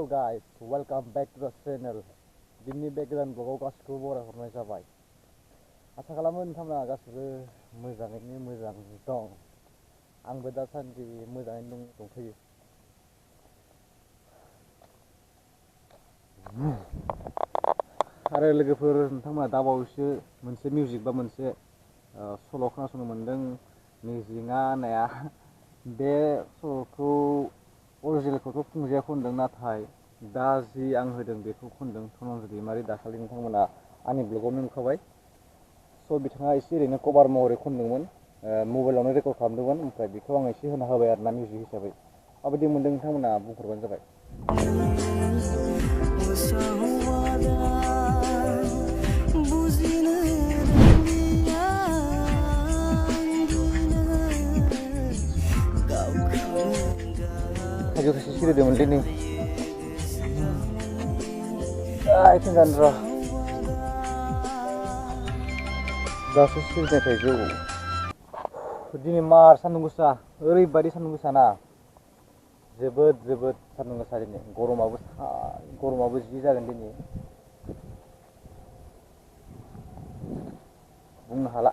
guys, welcome back to the channel. Dinni bे गोदान ब्लगाव गासिखौबो बरायहरनाय जाबाय। आसा खालामो नोंथांमोना गासिबो मोजाङैनो मोजां दं। आंबो दासान्दि मोजाङैनो दंथ'यो। आरो लोगोफोर नोंथांमोना दाबावैसो मोनसे मिउजिक बा मोनसे सल' खोनासंनो मोन्दों मिजिङा होननाया। बे सल'खौ अरिजिनेलखौथ' फुंजाया खनदों, नाथाय दा जि आं होदों बेखौ खनदों धनन्जय दैमारि। दाखालि नोंथांमोना आंनि ब्लगावनो नुखाबाय। स' बिथाङा एसे ओरैनो कभार महरै खनदोंमोन, मबाइलावनो रेकर्ड खालामदोंमोन। ओमफ्राय बेखौ आं एसे होना होबाय आरोना मिउजिक हिसाबै। माबायदि मोन्दों नोंथांमोना बुंहरबानो जाबाय। थाइजौ थाइसे सिरिदोंमोन दिनै। आथिं जानो र' दासो सिरिनाय थाइजौ। दिनै मार सान्दुं गोसा, ओरैबायदि सान्दुं गोसा ना, जोबोद सान्दुं गोसा दिनै। गरमाबो जि जागोन दिनै, बुंनो हाला।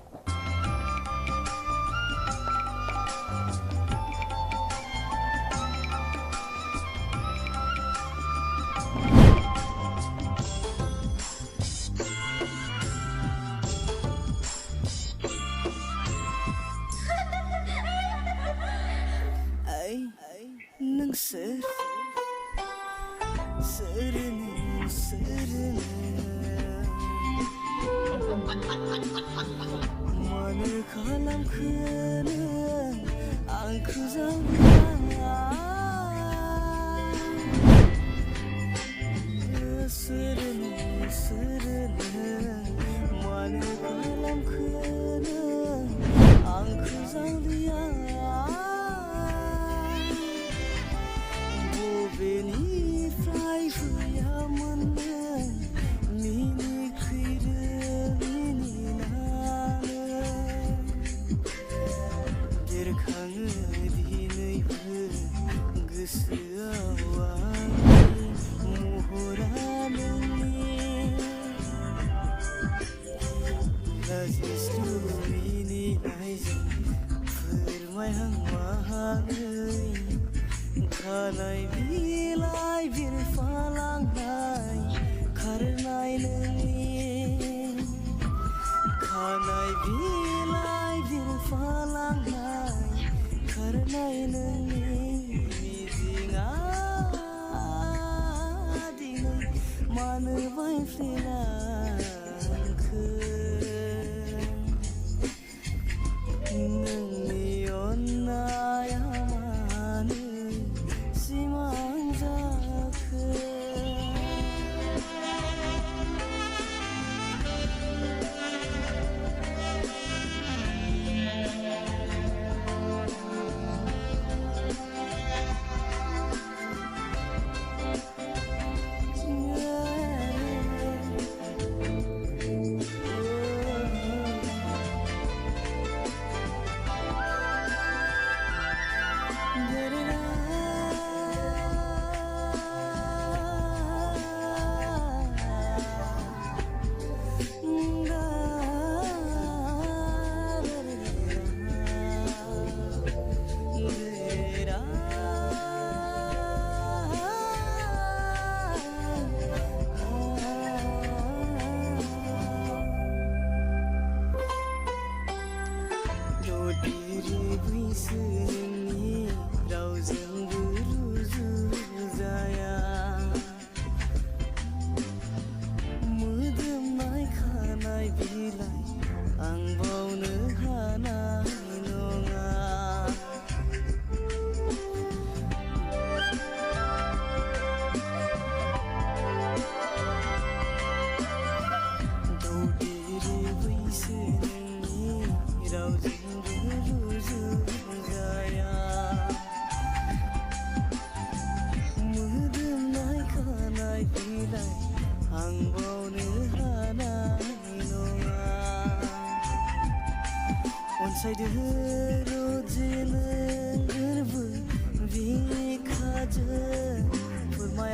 Food my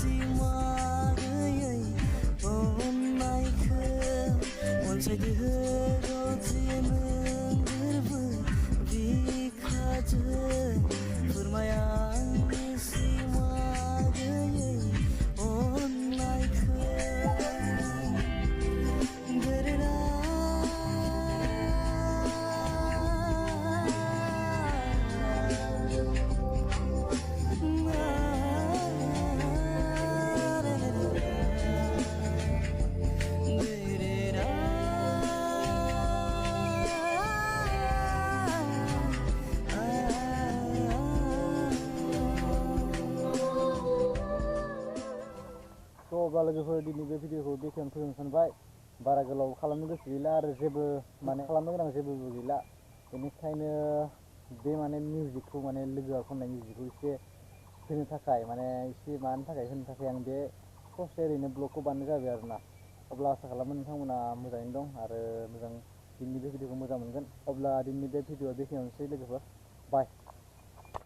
सिमा गैयै अननायखौ अनसायदो रथि नों गोरबो बिखाजों फोरमाय आंनि सिमा गैयै अननायखौ गोरोना अब्ला लोगोफोर दिनै बे भिडिअखौ बेखेवनो फोजोबनो सानबाय बारा गोलाव खालामनो गोसो गैला आरो जेबो माने खालामनो गोनां जेबोबो गैला बेनिखायनो बे माने मिउजिकखौ माने लोगोआ खननाय मिउजिकखौ एसे होनो थाखाय माने एसे मानो थाखाय होनो थाखाय आं बे ससे ओरैनो ब्लगखौ बानायनाय जाबाय आरोना अब्ला आसा खालामो नोंथांमोना मोजाङैनो दं आरो दिनैनि बे भिडिअखौ मोजां मोनगोन अब्ला दिनैनि बे भिडिअआ बेखिनियावनोसै लोगोफोर बाय।